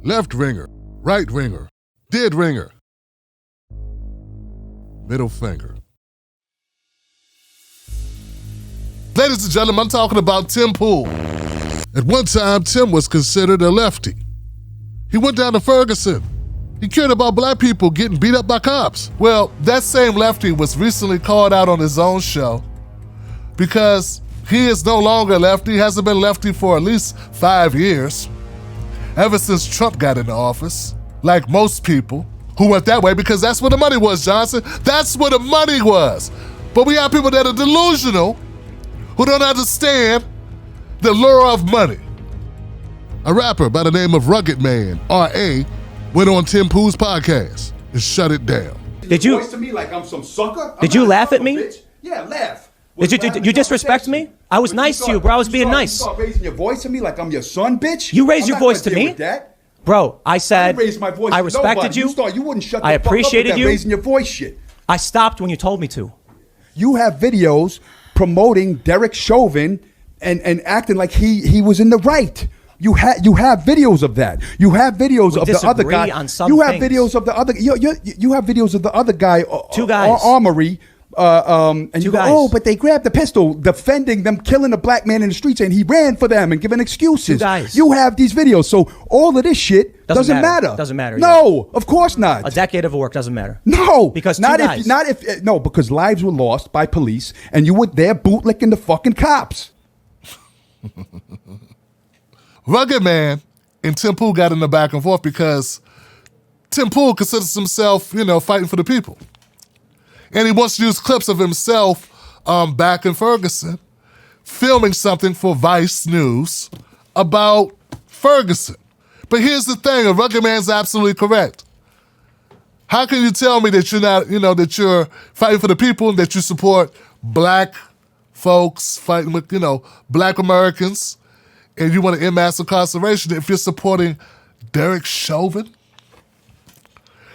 Left ringer, right ringer, dead ringer, middle finger. Ladies and gentlemen, I'm talking about Tim Pool. At one time, Tim was considered a lefty. He went down to Ferguson. He cared about black people getting beat up by cops. Well, that same lefty was recently called out on his own show because he is no longer lefty. He hasn't been lefty for at least 5 years, ever since Trump got into office. Like most people who went that way, because that's where the money was, Johnson. That's where the money was. But we have people that are delusional, who don't understand the lure of money. A rapper by the name of Rugged Man, R.A., went on Tim Pool's podcast and shut it down. Did you? Voice to me like I'm some sucker? Did you laugh at me? Bitch. Yeah, laugh. Did you disrespect me? I was nice to you, bro. I was being nice. You start raising your voice to me like I'm your son, bitch? You raised your voice to me? Bro, I said I raised my voice I to respected nobody. you. You wouldn't shut the I fuck up with appreciated that you. raising your voice shit. I stopped when you told me to. You have videos promoting Derek Chauvin and acting like he was in the right. You have videos of that. You have videos of the other guy. On some you have things. videos of the other. You have videos of the other guy. Two guys. Armory. And Two you go, guys. oh, but they grabbed the pistol, defending them, killing a black man in the streets, and he ran for them and giving excuses. Two guys. You have these videos, so all of this shit doesn't matter. Doesn't matter. No, of course not. A decade of work doesn't matter. No, because because lives were lost by police, and you were there bootlicking the fucking cops. Rugged Man and Tim Pool got in the back and forth because Tim Pool considers himself, fighting for the people. And he wants to use clips of himself back in Ferguson, filming something for Vice News about Ferguson. But here's the thing, and Rugged Man's absolutely correct. How can you tell me that you're not, that you're fighting for the people and that you support black folks fighting with, black Americans, and you want to end mass incarceration if you're supporting Derek Chauvin?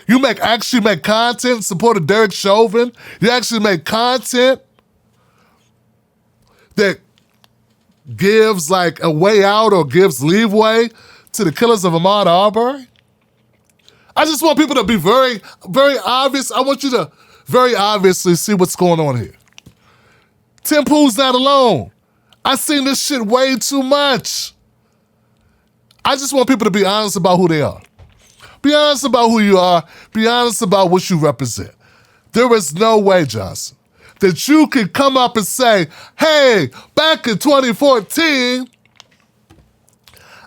You actually make content supporting Derek Chauvin. You actually make content that gives like a way out or gives leeway to the killers of Ahmaud Arbery. I just want people to be very, very obvious. I want you to very obviously see what's going on here. Tim Pool's not alone. I've seen this shit way too much. I just want people to be honest about who they are. Be honest about who you are. Be honest about what you represent. There is no way, Johnson, that you can come up and say, hey, back in 2014,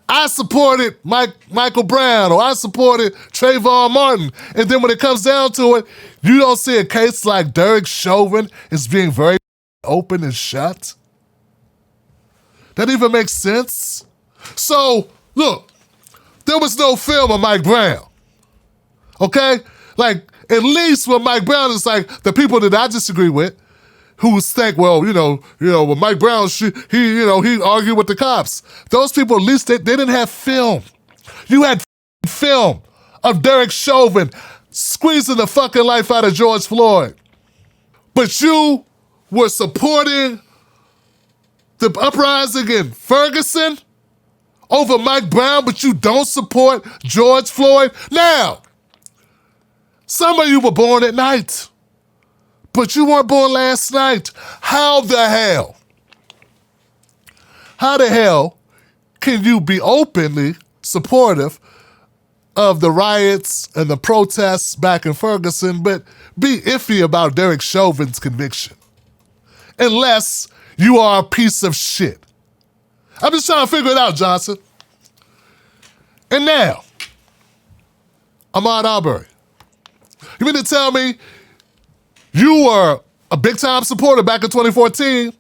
I supported Michael Brown or I supported Trayvon Martin. And then when it comes down to it, you don't see a case like Derek Chauvin is being very open and shut. That even makes sense? So, look, there was no film of Mike Brown. Okay? Like, at least when Mike Brown is like the people that I disagree with, who think, well, well, Mike Brown, he argued with the cops. Those people, at least they didn't have film. You had film of Derek Chauvin squeezing the fucking life out of George Floyd. But you were supporting the uprising in Ferguson over Mike Brown, but you don't support George Floyd? Now, some of you were born at night, but you weren't born last night. How the hell can you be openly supportive of the riots and the protests back in Ferguson, but be iffy about Derek Chauvin's conviction? Unless you are a piece of shit. I'm just trying to figure it out, Johnson. And now, Ahmaud Arbery. You mean to tell me you were a big-time supporter back in 2014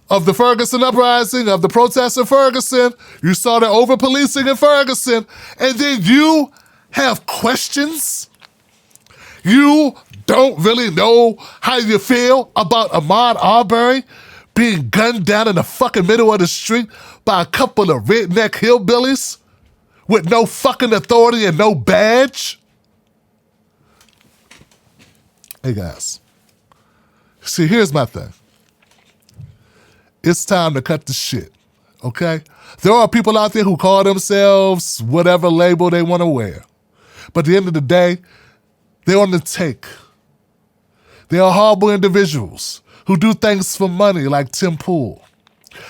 of the Ferguson uprising, of the protests in Ferguson? You saw the over-policing in Ferguson, and then you have questions? You don't really know how you feel about Ahmaud Arbery being gunned down in the fucking middle of the street by a couple of redneck hillbillies with no fucking authority and no badge? Hey guys, see, here's my thing. It's time to cut the shit, okay? There are people out there who call themselves whatever label they want to wear. But at the end of the day, they're on the take. They are horrible individuals who do things for money like Tim Pool.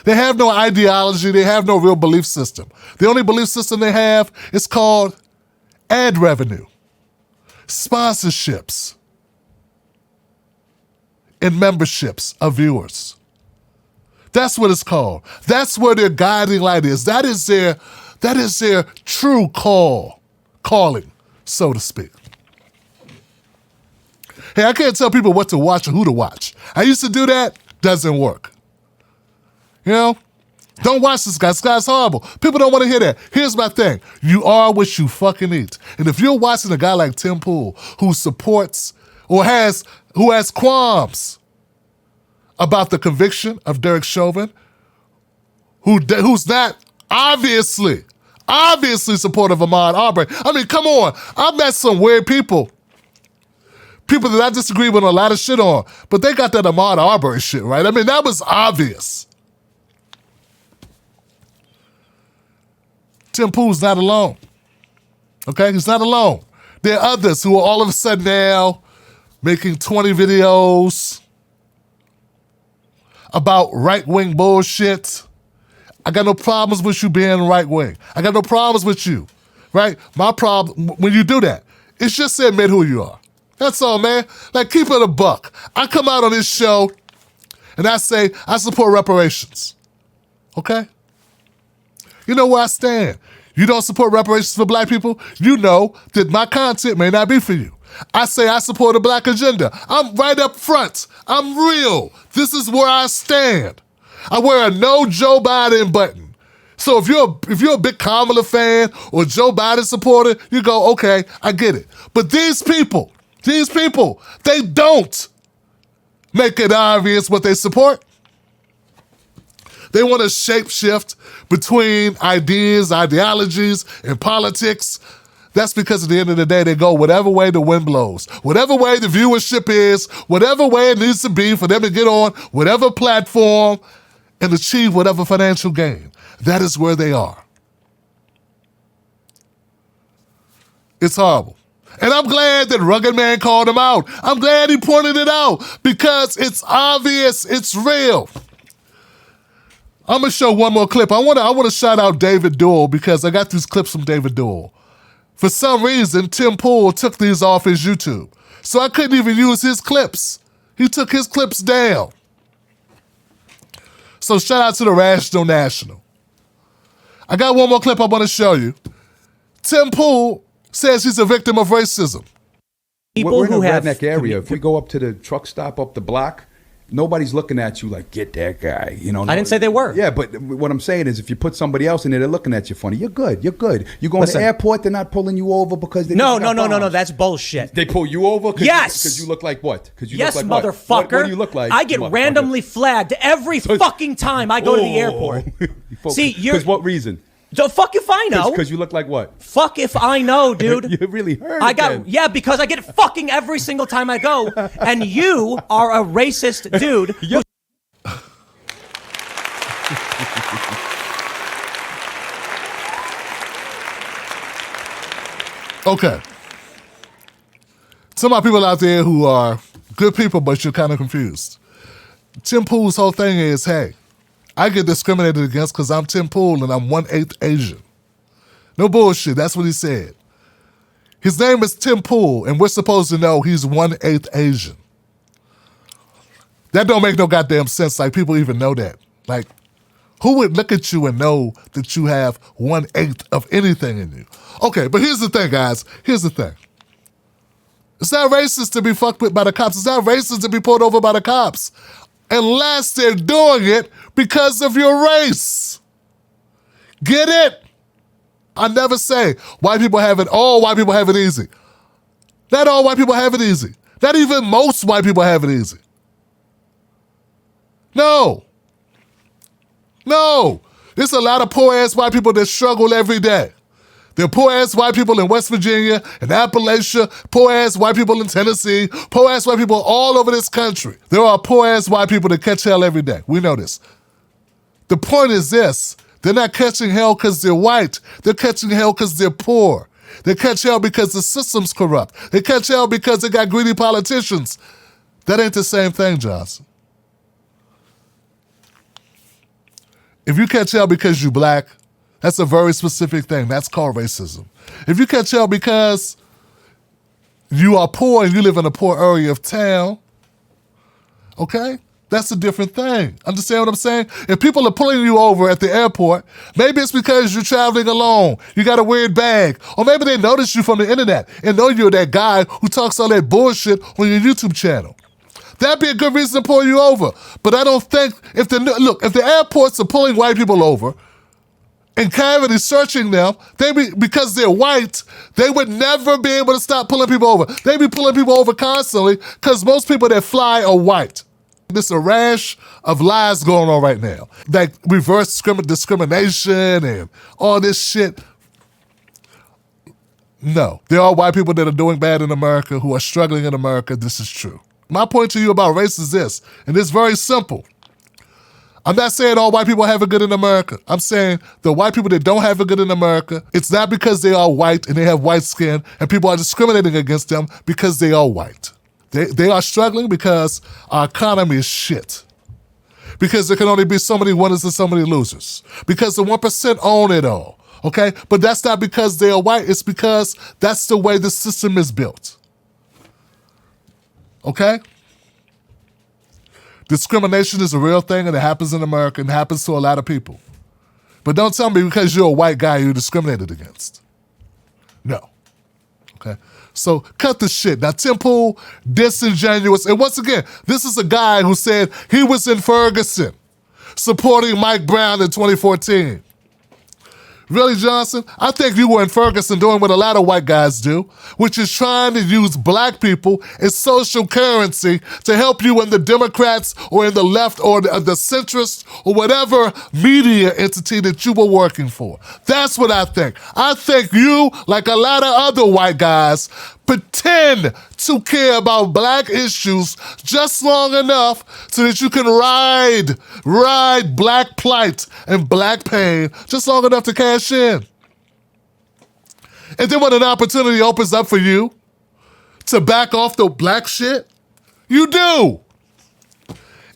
They have no ideology. They have no real belief system. The only belief system they have is called ad revenue, sponsorships, and memberships of viewers. That's what it's called. That's where their guiding light is. That is their true calling, so to speak. Hey, I can't tell people what to watch or who to watch. I used to do that. Doesn't work. You know? Don't watch this guy. This guy's horrible. People don't want to hear that. Here's my thing. You are what you fucking eat. And if you're watching a guy like Tim Pool who supports or who has qualms about the conviction of Derek Chauvin, who's not obviously supportive of Ahmaud Arbery. I mean, come on. I've met some weird people that I disagree with a lot of shit on, but they got that Ahmaud Arbery shit, right? I mean, that was obvious. Tim Pool's not alone, okay? He's not alone. There are others who are all of a sudden now making 20 videos about right-wing bullshit. I got no problems with you being right-wing. I got no problems with you, right? My problem, when you do that, it's just to admit who you are. That's all, man. Like, keep it a buck. I come out on this show and I say I support reparations, okay? You know where I stand. You don't support reparations for black people? You know that my content may not be for you. I say I support a black agenda. I'm right up front. I'm real. This is where I stand. I wear a no Joe Biden button. So if you're a big Kamala fan or Joe Biden supporter, you go, okay, I get it. But these people, they don't make it obvious what they support. They want to shapeshift between ideas, ideologies, and politics. That's because at the end of the day, they go whatever way the wind blows, whatever way the viewership is, whatever way it needs to be for them to get on whatever platform and achieve whatever financial gain. That is where they are. It's horrible. And I'm glad that Rugged Man called him out. I'm glad he pointed it out because it's obvious, it's real. I'm gonna show one more clip. I wanna shout out David Duell because I got these clips from David Duell. For some reason, Tim Pool took these off his YouTube. So I couldn't even use his clips. He took his clips down. So shout out to the Rational National. I got one more clip I want to show you. Tim Pool says he's a victim of racism. We're in a redneck area. If we go up to the truck stop up the block, nobody's looking at you like, get that guy. You know. I didn't say they were. Yeah, but what I'm saying is if you put somebody else in there, they're looking at you funny. You're good. You go to the airport, they're not pulling you over because they No. That's bullshit. They pull you over? Yes. Because you look like what? Yes, look like motherfucker. What do you look like? I get randomly flagged every fucking time I go to the airport. See, because what reason? The fuck if I know? Because you look like what? Fuck if I know, dude. You really heard because I get it fucking every single time I go, and you are a racist dude. Okay. Some of my people out there who are good people, but you're kind of confused. Tim Pool's whole thing is, hey, I get discriminated against because I'm Tim Pool and I'm 1/8 Asian. No bullshit, that's what he said. His name is Tim Pool, and we're supposed to know he's 1/8 Asian. That don't make no goddamn sense, like people even know that. Like, who would look at you and know that you have 1/8 of anything in you? Okay, but here's the thing, guys. Here's the thing. It's not racist to be fucked with by the cops. It's not racist to be pulled over by the cops. Unless they're doing it because of your race. Get it? I never say white people have it, all white people have it easy. Not all white people have it easy. Not even most white people have it easy. No. There's a lot of poor-ass white people that struggle every day. There are poor-ass white people in West Virginia, in Appalachia, poor-ass white people in Tennessee, poor-ass white people all over this country. There are poor-ass white people that catch hell every day. We know this. The point is this. They're not catching hell because they're white. They're catching hell because they're poor. They catch hell because the system's corrupt. They catch hell because they got greedy politicians. That ain't the same thing, Johnson. If you catch hell because you black, that's a very specific thing. That's called racism. If you catch hell because you are poor and you live in a poor area of town, okay? That's a different thing. Understand what I'm saying? If people are pulling you over at the airport, maybe it's because you're traveling alone. You got a weird bag. Or maybe they noticed you from the internet and know you're that guy who talks all that bullshit on your YouTube channel. That'd be a good reason to pull you over. But I don't think, if the airports are pulling white people over and cavity searching them, because they're white, they would never be able to stop pulling people over. They'd be pulling people over constantly because most people that fly are white. There's a rash of lies going on right now. Like reverse discrimination and all this shit. No, there are white people that are doing bad in America, who are struggling in America. This is true. My point to you about race is this, and it's very simple. I'm not saying all white people have it good in America. I'm saying the white people that don't have it good in America, it's not because they are white and they have white skin and people are discriminating against them because they are white. They are struggling because our economy is shit. Because there can only be so many winners and so many losers. Because the 1% own it all, okay? But that's not because they are white. It's because that's the way the system is built. Okay? Discrimination is a real thing and it happens in America and happens to a lot of people. But don't tell me because you're a white guy you're discriminated against. No. Okay? So cut the shit. Now, Tim Pool, disingenuous. And once again, this is a guy who said he was in Ferguson supporting Mike Brown in 2014. Really, Johnson? I think you were in Ferguson doing what a lot of white guys do, which is trying to use black people as social currency to help you in the Democrats or in the left or the centrist or whatever media entity that you were working for. That's what I think. I think you, like a lot of other white guys, pretend to care about black issues just long enough so that you can ride black plight and black pain just long enough to cash in. And then when an opportunity opens up for you to back off the black shit, you do.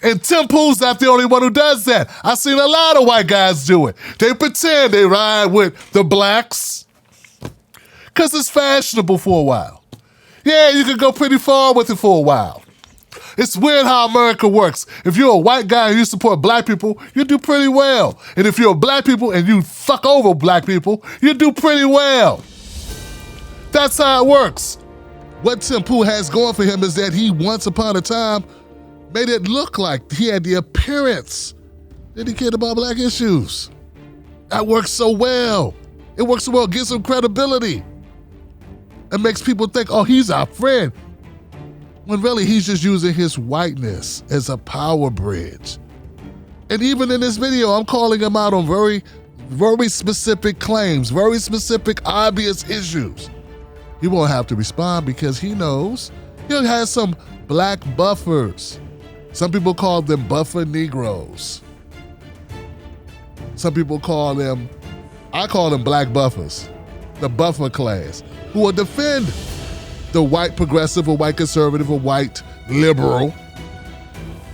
And Tim Pool's not the only one who does that. I've seen a lot of white guys do it. They pretend they ride with the blacks because it's fashionable for a while. Yeah, you can go pretty far with it for a while. It's weird how America works. If you're a white guy and you support black people, you do pretty well. And if you're black people and you fuck over black people, you do pretty well. That's how it works. What Tim Pool has going for him is that he once upon a time made it look like he had the appearance that he cared about black issues. That works so well. It works so well, it gives him credibility. It makes people think, oh, he's our friend. When really he's just using his whiteness as a power bridge. And even in this video, I'm calling him out on very, very specific claims, very specific, obvious issues. He won't have to respond because he knows he'll have some black buffers. Some people call them buffer Negroes. Some people call them, I call them black buffers, the buffer class, who will defend the white progressive or white conservative or white liberal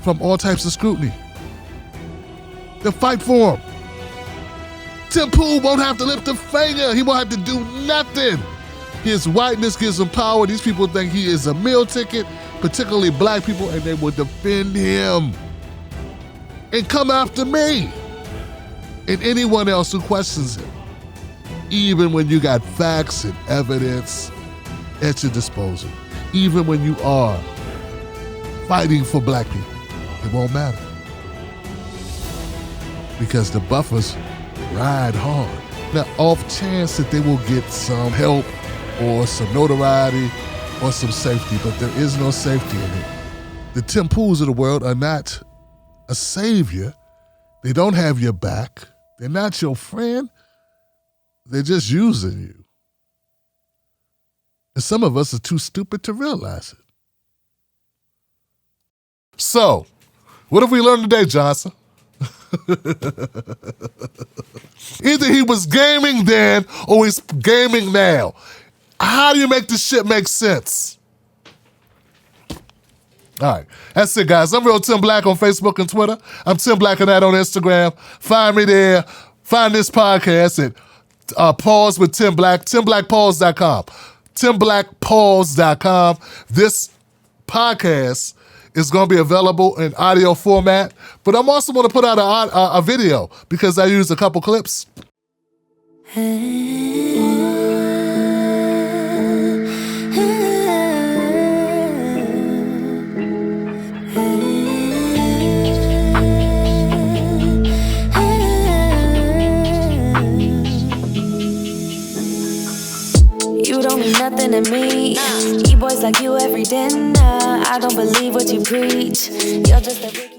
from all types of scrutiny. They'll fight for him. Tim Pool won't have to lift a finger. He won't have to do nothing. His whiteness gives him power. These people think he is a meal ticket, particularly black people, and they will defend him and come after me and anyone else who questions him. Even when you got facts and evidence at your disposal, even when you are fighting for black people, it won't matter. Because the buffers ride hard. Now, off chance that they will get some help or some notoriety or some safety, but there is no safety in it. The Tim Pools of the world are not a savior. They don't have your back. They're not your friend. They're just using you. And some of us are too stupid to realize it. So, what have we learned today, Johnson? Either he was gaming then or he's gaming now. How do you make this shit make sense? All right, that's it, guys. I'm Real Tim Black on Facebook and Twitter. I'm Tim Black and that on Instagram. Find me there. Find this podcast at Pause with Tim Black, TimBlackPause.com. TimBlackPause.com. This podcast is going to be available in audio format, but I'm also going to put out a video because I used a couple clips. You don't mean nothing to me. E-boys like you every dinner. I don't believe what you preach. You're just a